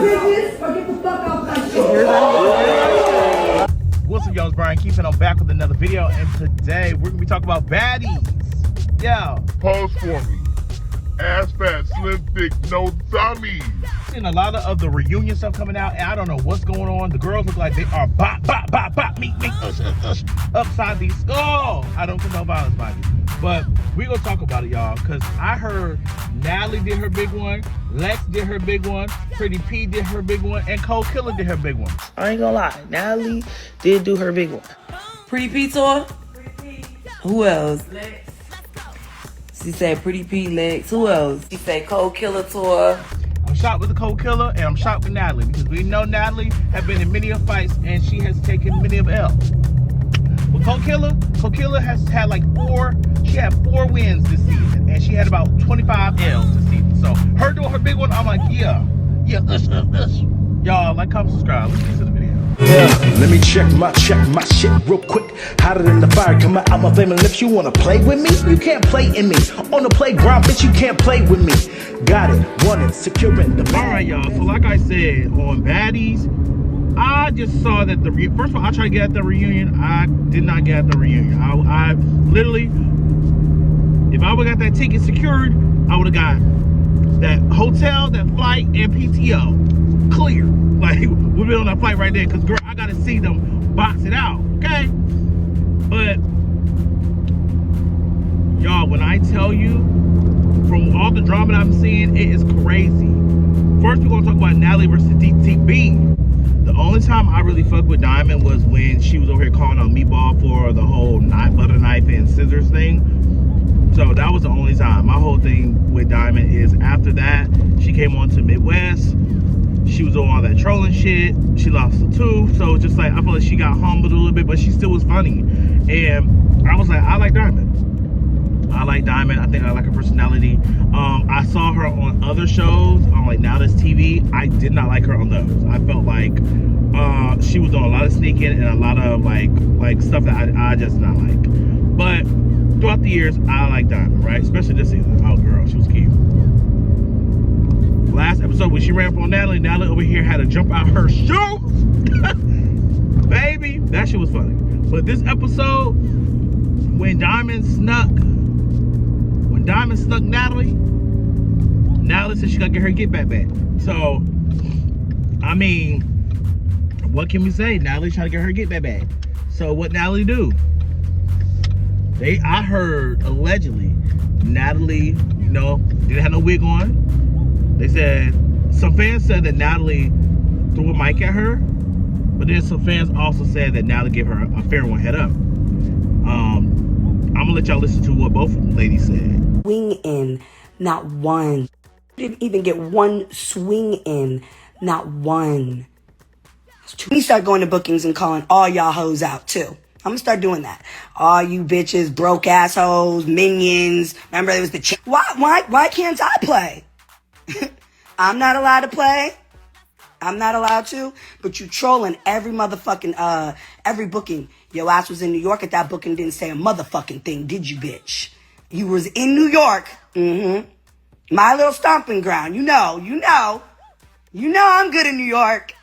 previous or get the fuck off my shit. What's up, y'all? It's Brian Keith, and I'm back with another video. And today we're gonna be talking about baddies. Yeah. Pause for me. Ass fat, slim, thick, no dummies. Seen a lot of the reunion stuff coming out, and I don't know what's going on. The girls look like they are bop, bop, bop, bop, meet, upside these. Oh, I don't condone violence, mind you. But we gonna talk about it, y'all, because I heard Natalie did her big one, Lex did her big one, Pretty P did her big one, and Cold Killer did her big one. I ain't gonna lie, Natalie did do her big one. Pretty P tour? Who else? Lex. She said Pretty P, Lex. Who else? She said Cold Killer tour. I'm shocked with the Cold Killer, and I'm shocked with Natalie, because we know Natalie has been in many of fights, and she has taken many of L. With Cold Killer has had like she had 4 wins this season, and she had about 25 L's this season. So her doing her big one, I'm like, yeah, y'all like, comment, subscribe. Let's get to the video. Yeah, let me check my shit real quick. Hotter than the fire coming out my flame. And if you wanna play with me, you can't play in me. On the playground, bitch, you can't play with me. Got it, want it, securing the. All right, y'all. So like I said, on Baddies, I just saw that first of all, I tried to get at the reunion. I did not get at the reunion. I literally, if I would have got that ticket secured, I would have got that hotel, that flight, and PTO clear. Like, we've been on that flight right there, because girl, I gotta see them box it out, okay? But y'all, when I tell you, from all the drama that I'm seeing, it is crazy. First, we're gonna talk about Natalie versus DTB. The only time I really fucked with Diamond was when she was over here calling out Meatball for the whole butter knife and scissors thing. So that was the only time. My whole thing with Diamond is after that, she came on to Midwest. She was doing all that trolling shit. She lost a tooth. So just like, I feel like she got humbled a little bit, but she still was funny. And I was like, I like Diamond. I think I like her personality. I saw her on other shows, on like Now That's TV. I did not like her on those. I felt like she was doing a lot of sneaking and a lot of like stuff that I just not like. But throughout the years, I like Diamond, right? Especially this season. Oh girl, she was cute. Last episode when she ran up on Natalie over here had to jump out her shoes. Baby, that shit was funny. But this episode, when Diamond snuck Natalie said she gotta get her get back. So, I mean, what can we say? Natalie trying to get her get back. So what Natalie do? I heard allegedly Natalie, didn't have no wig on. They said, some fans said that Natalie threw a mic at her, but then some fans also said that Natalie gave her a fair one head up. I'm gonna let y'all listen to what both ladies said. Swing in, not one. Didn't even get one swing in, not one. Let me start going to bookings and calling all y'all hoes out too. I'm gonna start doing that. All you bitches, broke assholes, minions. Remember there was the why can't I play? I'm not allowed to play. I'm not allowed to. But you trolling every motherfucking every booking. Your ass was in New York at that booking, didn't say a motherfucking thing, did you, bitch? You was in New York. My little stomping ground. You know I'm good in New York.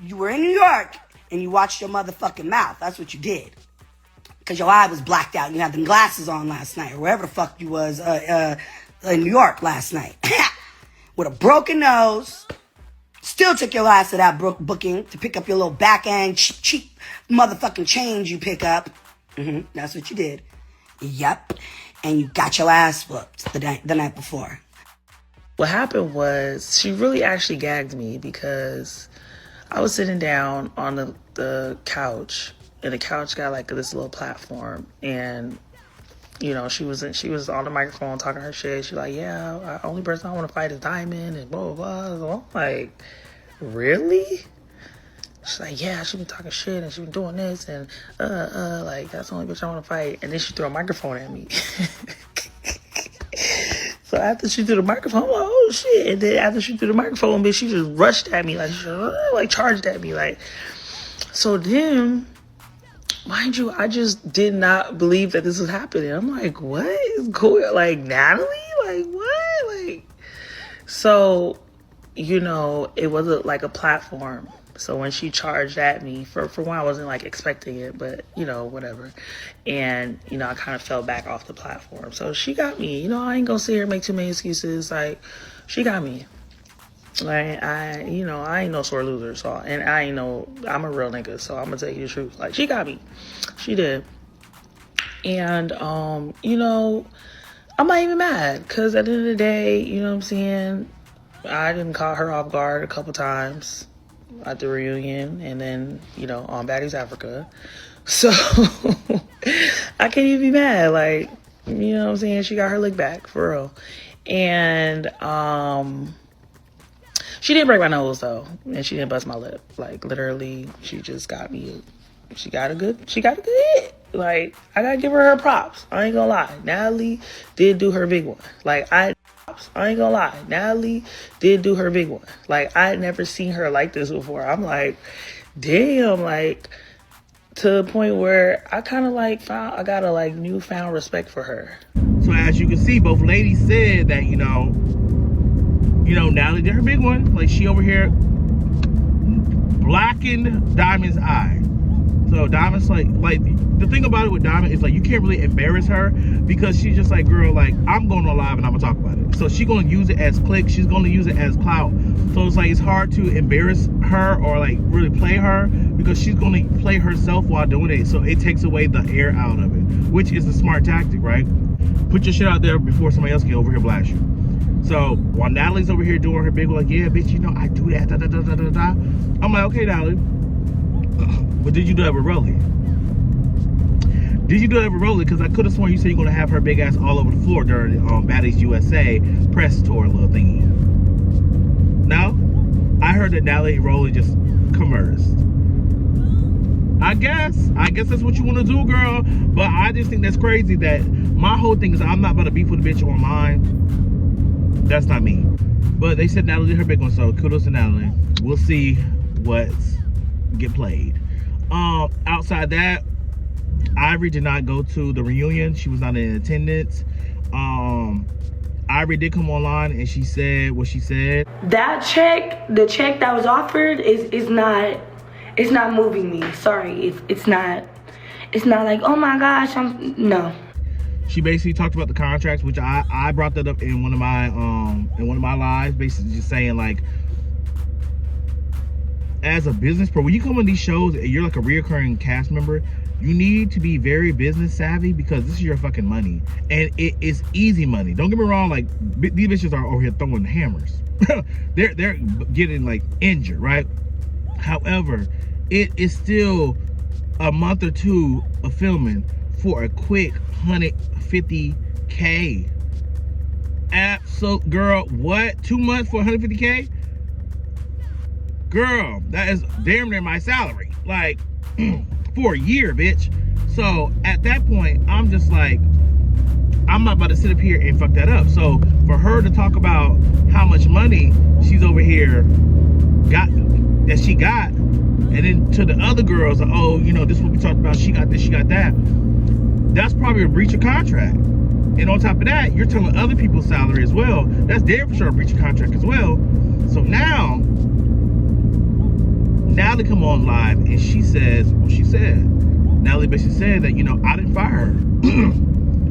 You were in New York and you watched your motherfucking mouth. That's what you did. Because your eye was blacked out and you had them glasses on last night, or wherever the fuck you was in New York last night. With a broken nose. Still took your ass to that booking to pick up your little back end cheap motherfucking change you pick up. That's what you did. Yep. And you got your ass whooped the night before. What happened was, she really actually gagged me because I was sitting down on the couch, and the couch got like this little platform, and she was on the microphone talking her shit. She's like, yeah, only person I want to fight is Diamond, and blah, blah, blah. I'm like, really? She's like, yeah, she been talking shit, and she been doing this, and like, that's the only bitch I want to fight. And then she threw a microphone at me. So after she threw the microphone, I'm like, oh shit. And then after she threw the microphone, bitch, she just rushed at me, like charged at me, like. So then, mind you, I just did not believe that this was happening. I'm like, what is going on? Like, Natalie? Like, what? Like, so you know, it was like a platform. So when she charged at me, for one, I wasn't like expecting it, but you know, whatever. And, you know, I kind of fell back off the platform. So she got me, you know, I ain't gonna sit here and make too many excuses. Like, she got me. Like, you know, I ain't no sore loser. So, and I ain't no, I'm a real nigga. So I'm gonna tell you the truth. Like, she got me. She did. And, you know, I'm not even mad. Cause at the end of the day, you know what I'm saying? I didn't caught her off guard a couple times at the reunion, and then, you know, on Baddies Africa. So I can't even be mad. Like, you know what I'm saying? She got her lick back, for real. And she didn't break my nose though, and she didn't bust my lip. Like, literally, she just got me. She got a good hit. Like, I gotta give her props. I ain't gonna lie. Natalie did do her big one. Like, I ain't gonna lie. Natalie did do her big one. Like, I had never seen her like this before. I'm like, damn, like, to the point where I kind of like I got a like newfound respect for her. So as you can see, both ladies said that, you know, Natalie did her big one. Like, she over here blackened Diamond's eye. So Diamond's like the thing about it with Diamond is, like, you can't really embarrass her, because she's just like, girl, like, I'm going on live and I'm gonna talk about it. So she's gonna use it as clicks, she's gonna use it as clout. So it's like, it's hard to embarrass her or like really play her, because she's gonna play herself while doing it. So it takes away the air out of it, which is a smart tactic, right? Put your shit out there before somebody else can over here blast you. So while Natalie's over here doing her big one, like, yeah, bitch, you know, I do that, da da da da da da. I'm like, okay, Natalie, but did you do that with Rolly? Did you do that with Rolly? Because I could have sworn you said you're gonna have her big ass all over the floor during Baddies USA press tour little thingy. No? I heard that Natalie and Rolly just conversed. I guess that's what you want to do, girl. But I just think that's crazy. That my whole thing is, I'm not about to beef with a bitch online. That's not me. But they said Natalie did her big one, so kudos to Natalie. We'll see what's get played. Outside that, Ivory did not go to the reunion. She was not in attendance. Ivory did come online and she said what she said. That check, the check that was offered is not, it's not moving me. Sorry, it's not like, oh my gosh, no. She basically talked about the contracts, which I brought that up in one of my lives, basically just saying, like, as a business pro, when you come on these shows and you're like a reoccurring cast member, you need to be very business savvy, because this is your fucking money, and it is easy money. Don't get me wrong, like, these bitches are over here throwing hammers. they're getting like injured, right? However, it is still a month or two of filming for a quick $150K. Absolute, girl, what? 2 months for $150K? Girl, that is damn near my salary. Like, for a year, bitch. So at that point, I'm just like, I'm not about to sit up here and fuck that up. So for her to talk about how much money she's over here got, and then to the other girls, oh, you know, this is what we talked about, she got this, she got that, that's probably a breach of contract. And on top of that, you're telling other people's salary as well. That's damn for sure a breach of contract as well. So now Natalie come on live and she says what she said. Natalie basically said that, you know, I didn't fire her.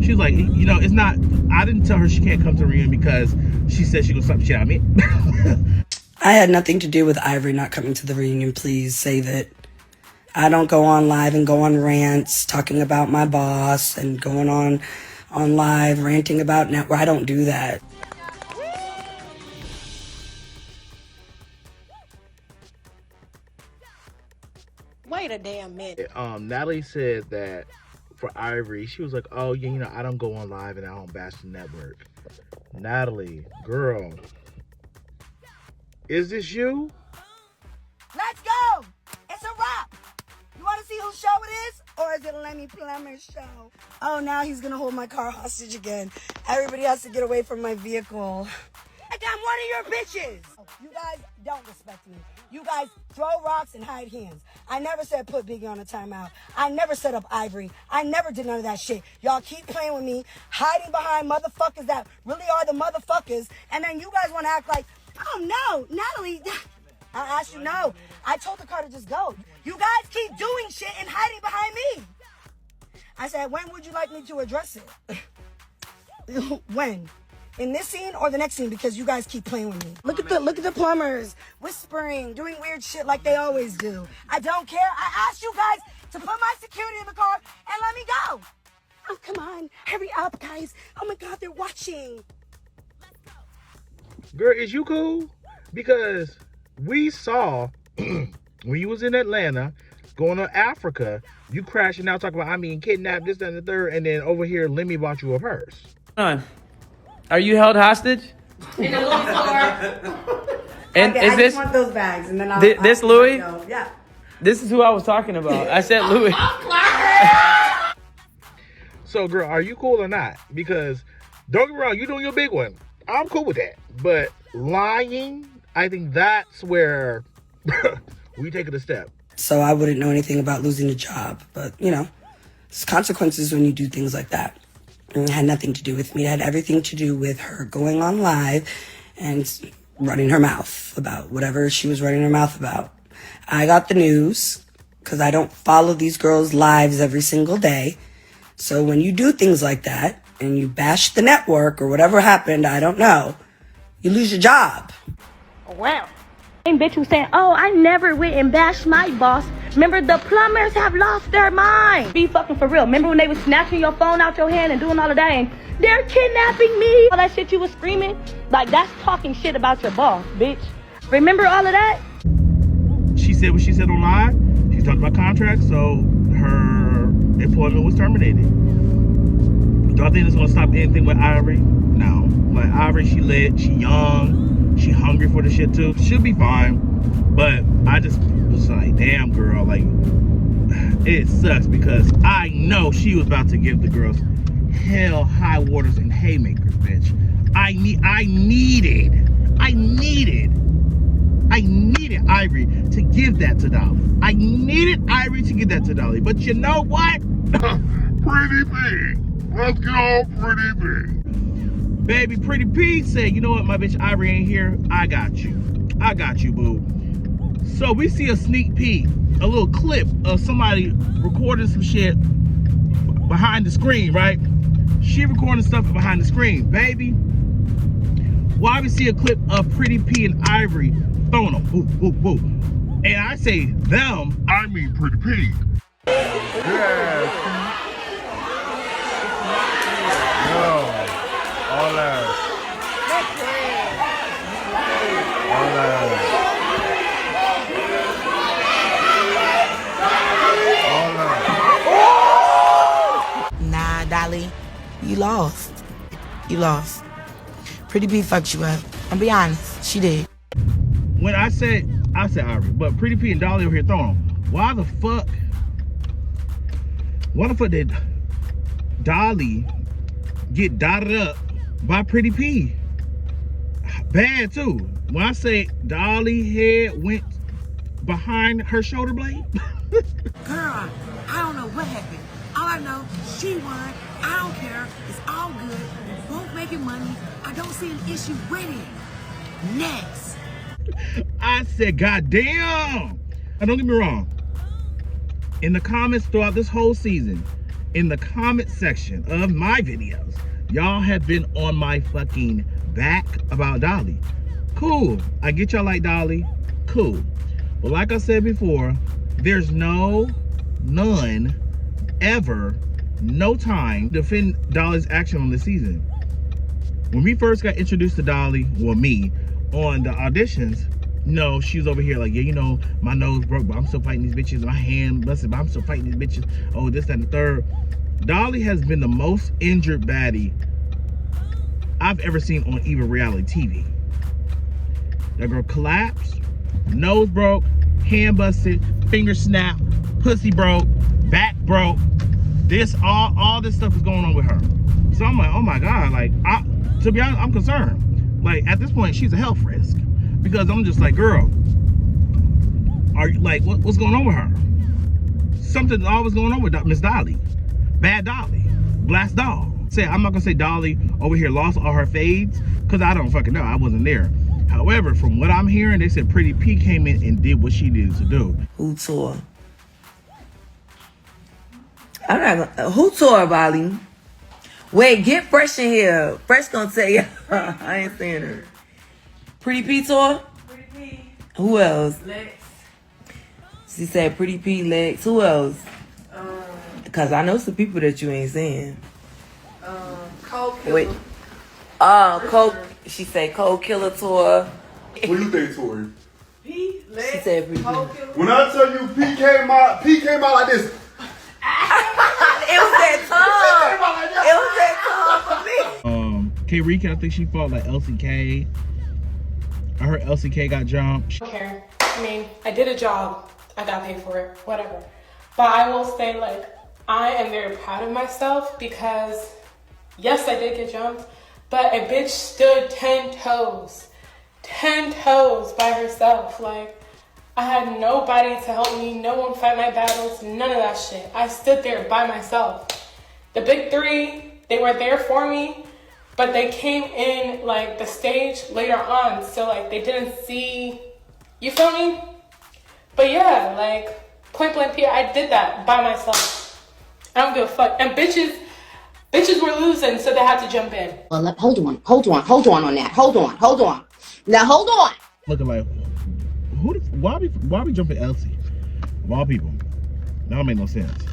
She was like, you know, it's not, I didn't tell her she can't come to the reunion because she said she gonna slap the shit out of me. I had nothing to do with Ivory not coming to the reunion. Please save it. I don't go on live and go on rants talking about my boss and going on live ranting about network. I don't do that. Wait a damn minute. Natalie said that for Ivory, she was like, oh, yeah, you know, I don't go on live and I don't bash the network. Natalie, girl, is this you? Let's go! It's a wrap! You want to see whose show it is? Or is it Lenny Plummer's show? Oh, now he's going to hold my car hostage again. Everybody has to get away from my vehicle. Like I'm one of your bitches! You guys don't respect me. You guys throw rocks and hide hands. I never said put Biggie on a timeout. I never set up Ivory. I never did none of that shit. Y'all keep playing with me, hiding behind motherfuckers that really are the motherfuckers, and then you guys want to act like Oh, no, Natalie, I asked you no. I told the car to just go. You guys keep doing shit and hiding behind me. I said, when would you like me to address it? When? In this scene or the next scene? Because you guys keep playing with me. Look at the plumbers whispering, doing weird shit like they always do. I don't care. I asked you guys to put my security in the car and let me go. Oh, come on. Hurry up, guys. Oh, my God, they're watching. Girl, is you cool? Because we saw when you was in Atlanta, going to Africa, you crashing out talking about, kidnapped, this, that, and the third, and then over here, Lemmy bought you a purse. Are you held hostage? In the Louis store. And okay, is I this just want those bags, and then I'll this Louis? Yeah. This is who I was talking about. I said Louis. So, girl, are you cool or not? Because don't get me wrong, you doing your big one. I'm cool with that. But lying, I think that's where we take it a step. So I wouldn't know anything about losing a job, but there's consequences when you do things like that. And it had nothing to do with me. It had everything to do with her going on live and running her mouth about whatever she was running her mouth about. I got the news because I don't follow these girls' lives every single day. So when you do things like that and you bash the network or whatever happened, I don't know, you lose your job. Wow. Same bitch who's saying, oh, I never went and bashed my boss. Remember, the plumbers have lost their mind. Be fucking for real. Remember when they was snatching your phone out your hand and doing all of that and they're kidnapping me? All that shit you was screaming? Like, that's talking shit about your boss, bitch. Remember all of that? She said what she said online. She talked about contracts, so her employment was terminated. Do I think it's gonna stop anything with Ivory? No. Like, Ivory, she lit, she young, she hungry for the shit too. She'll be fine. But I just was like, damn, girl, like, it sucks because I know she was about to give the girls hell, high waters, and haymakers, bitch. I needed Ivory to give that to Dolly. I needed Ivory to give that to Dolly. But you know what? Pretty P. Let's get on Pretty P. Baby, Pretty P said, you know what, my bitch Ivory ain't here. I got you. I got you, boo. So we see a sneak peek, a little clip of somebody recording some shit behind the screen, right? She recording stuff behind the screen, baby. Why we see a clip of Pretty P and Ivory throwing them, boo, boo, boo. And I say them, I mean Pretty P. Yeah. Yo, all that. All that. Nah, Dolly, you lost. You lost. Pretty P fucked you up. I'll be honest, she did. when I said Ivory, but Pretty P and Dolly over here throwing them. Why the fuck did Dolly get dotted up by Pretty P? Bad too. When I say Dolly head went behind her shoulder blade. Girl, I don't know what happened. All I know, she won. I don't care. It's all good. We're both making money. I don't see an issue with it. Next. I said, God damn. And don't get me wrong. In the comments throughout this whole season, in the comment section of my videos, y'all have been on my fucking back about Dolly. Cool. I get y'all like Dolly. Cool. But like I said before, there's none, ever, no time to defend Dolly's action on this season. When we first got introduced to Dolly, well, me, on the auditions, no, she was over here like, yeah, you know, my nose broke, but I'm still fighting these bitches. My hand busted, but I'm still fighting these bitches. Oh, this, that, and the third. Dolly has been the most injured baddie I've ever seen on even reality TV. That girl collapsed, nose broke, hand busted, finger snapped, pussy broke, back broke. This, all this stuff is going on with her. So I'm like, oh my God, like, to be honest, I'm concerned. Like, at this point, she's a health risk. Because I'm just like, girl, are you, like, what's going on with her? Something's always going on with Miss Dolly. Bad Dolly. Blast doll. I'm not gonna say Dolly over here lost all her fades, because I don't fucking know. I wasn't there. However, from what I'm hearing, they said Pretty P came in and did what she needed to do. Who tore? I'm not gonna. Who tore, Bali? Wait, get Fresh in here. Fresh gonna tell you. I ain't saying her. Pretty P tore? Pretty P. Who else? Lex. She said Pretty P, Lex. Who else? Because I know some people that you ain't saying. Cold Killer. Wait. Coke. She said Cold Killer tour. What do you think, Tori? P. Lex. She said Pretty P. Cold Killer. When I tell you P came out like this. It was that time. It was that time for me. K Rika, I think she fought like LCK. I heard LCK got jumped. I don't care. I mean, I did a job. I got paid for it. Whatever. But I will say, like, I am very proud of myself because, yes, I did get jumped, but a bitch stood 10 toes. 10 toes by herself. Like, I had nobody to help me. No one fight my battles. None of that shit. I stood there by myself. The big three, they were there for me, but they came in, like, the stage later on. So, like, they didn't see, you feel me? But yeah, like, point blank period, I did that by myself. I don't give a fuck. And bitches were losing, so they had to jump in. Well, hold on on that. Hold on. Now, hold on. Looking like, why we jumping Elsie? Of all people. That don't make no sense.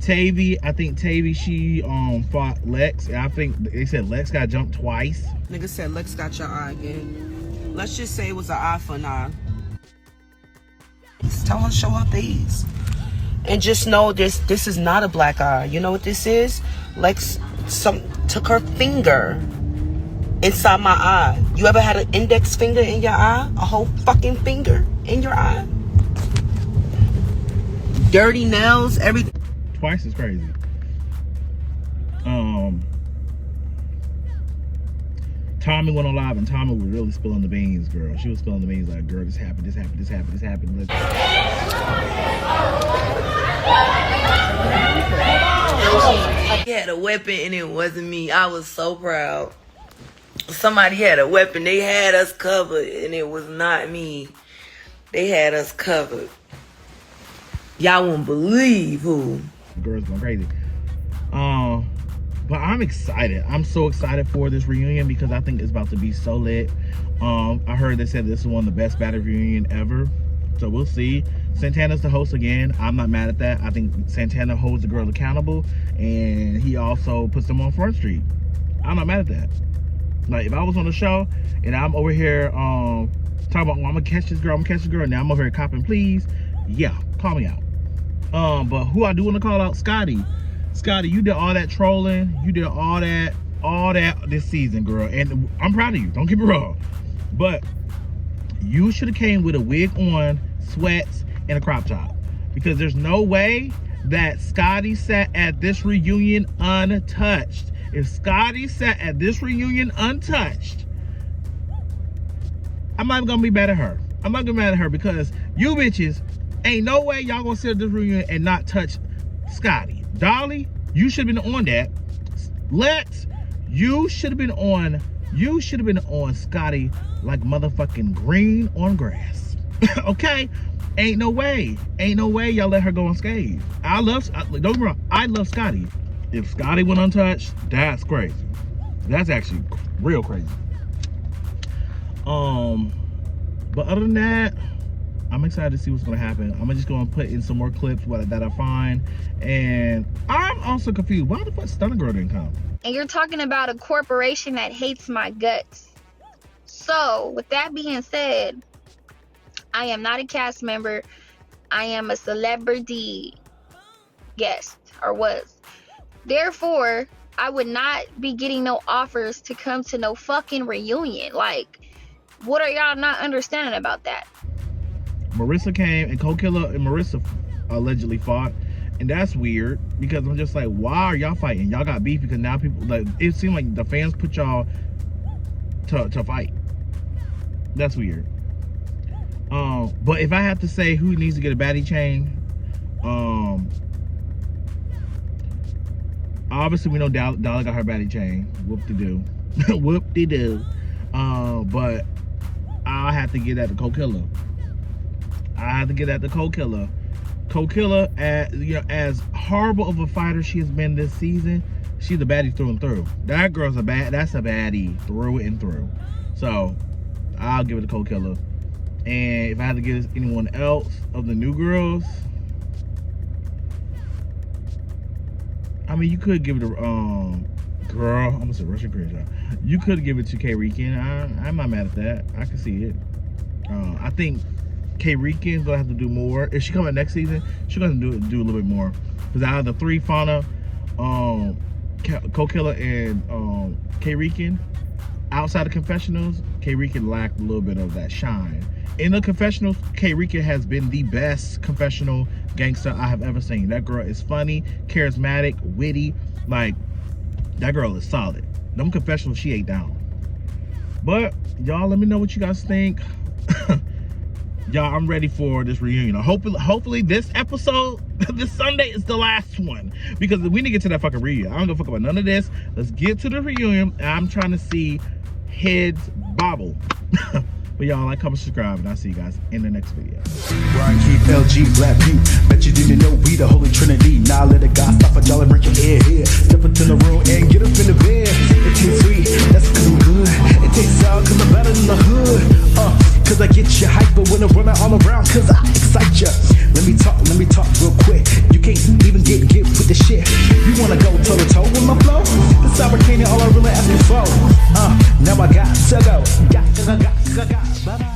Tavy, I think Tavy, she fought Lex. And I think they said Lex got jumped twice. Nigga said Lex got your eye again. Let's just say it was an eye for an eye. Just tell her to show her face. And just know this is not a black eye. You know what this is? Lex took her finger inside my eye. You ever had an index finger in your eye? A whole fucking finger in your eye? Dirty nails, everything. Twice is crazy. Tommy went on live and Tommy was really spilling the beans, girl. She was spilling the beans like, girl, this happened. He had a weapon and it wasn't me. I was so proud. Somebody had a weapon. They had us covered and it was not me. They had us covered. Y'all won't believe who. The girl's going crazy. But I'm excited. I'm so excited for this reunion because I think it's about to be so lit. I heard they said this is one of the best battle reunion ever. So we'll see. Santana's the host again. I'm not mad at that. I think Santana holds the girl accountable and he also puts them on Front Street. I'm not mad at that. Like if I was on the show and I'm over here talking about, well, I'm gonna catch this girl, now I'm over here copping please. Yeah, call me out. But who I do want to call out, Scotty, you did all that trolling. You did all that this season, girl. And I'm proud of you. Don't get me wrong. But you should have came with a wig on, sweats, and a crop top. Because there's no way that Scotty sat at this reunion untouched. If Scotty sat at this reunion untouched, I'm not gonna be mad at her. I'm not gonna be mad at her because you bitches, ain't no way y'all gonna sit at this reunion and not touch Scotty. Dolly, you should have been on that. Lex, you should have been on Scotty like motherfucking green on grass. Okay? Ain't no way y'all let her go unscathed. Don't get me wrong, I love Scotty. If Scotty went untouched, that's crazy. That's actually real crazy. But other than that, I'm excited to see what's gonna happen. I'm just gonna put in some more clips that I find. And I'm also confused. Why the fuck Stunner Girl didn't come? And you're talking about a corporation that hates my guts. So, with that being said, I am not a cast member. I am a celebrity guest, or was. Therefore, I would not be getting no offers to come to no fucking reunion. Like, what are y'all not understanding about that? Marissa came and Cold Killer and Marissa allegedly fought. And that's weird because I'm just like, why are y'all fighting? Y'all got beef because now people, like, it seemed like the fans put y'all to fight. That's weird. But if I have to say who needs to get a baddie chain, obviously we know Dolly got her baddie chain. Whoop-de-doo. Whoop-de-doo. But I have to give that to Co-Killer. I have to give that to Co-Killer. Co-Killer, as horrible of a fighter she has been this season, she's a baddie through and through. That girl's that's a baddie through and through. So I'll give it to Co-Killer. And if I had to give anyone else of the new girls, I mean, you could give it to girl. I'm gonna say Russian Crenshaw. You could give it to K-Rican. I'm not mad at that. I can see it. I think K-Rican's gonna have to do more. If she comes back next season, she's gonna do a little bit more. Because out of the three, Fauna, Co-Killer, and K-Rican, outside of confessionals, K-Rican lacked a little bit of that shine. In the confessionals, K-Rican has been the best confessional gangster I have ever seen. That girl is funny, charismatic, witty. Like, that girl is solid. Them confessionals, she ate down. But y'all, let me know what you guys think. Y'all, I'm ready for this reunion. Hopefully this episode, this Sunday, is the last one. Because we need to get to that fucking reunion. I don't give a fuck about none of this. Let's get to the reunion. I'm trying to see heads bobble. But y'all, like, comment, subscribe, and I'll see you guys in the next video. Brian Keith, LG, Black View. Bet you didn't know we the Holy Trinity. Now let a guy stop a y'all and bring your head here. Step into the room and get up in the bed. It tastes sweet, that's cause I'm good. It tastes sour cause I'm better than the hood. Cause I get you hyper when I'm running all around, cause I excite ya. Let me talk real quick. You can't even get with the shit. You wanna go toe to toe with my flow? This American all I really asking for. Now I got to go. Got. Bye-bye.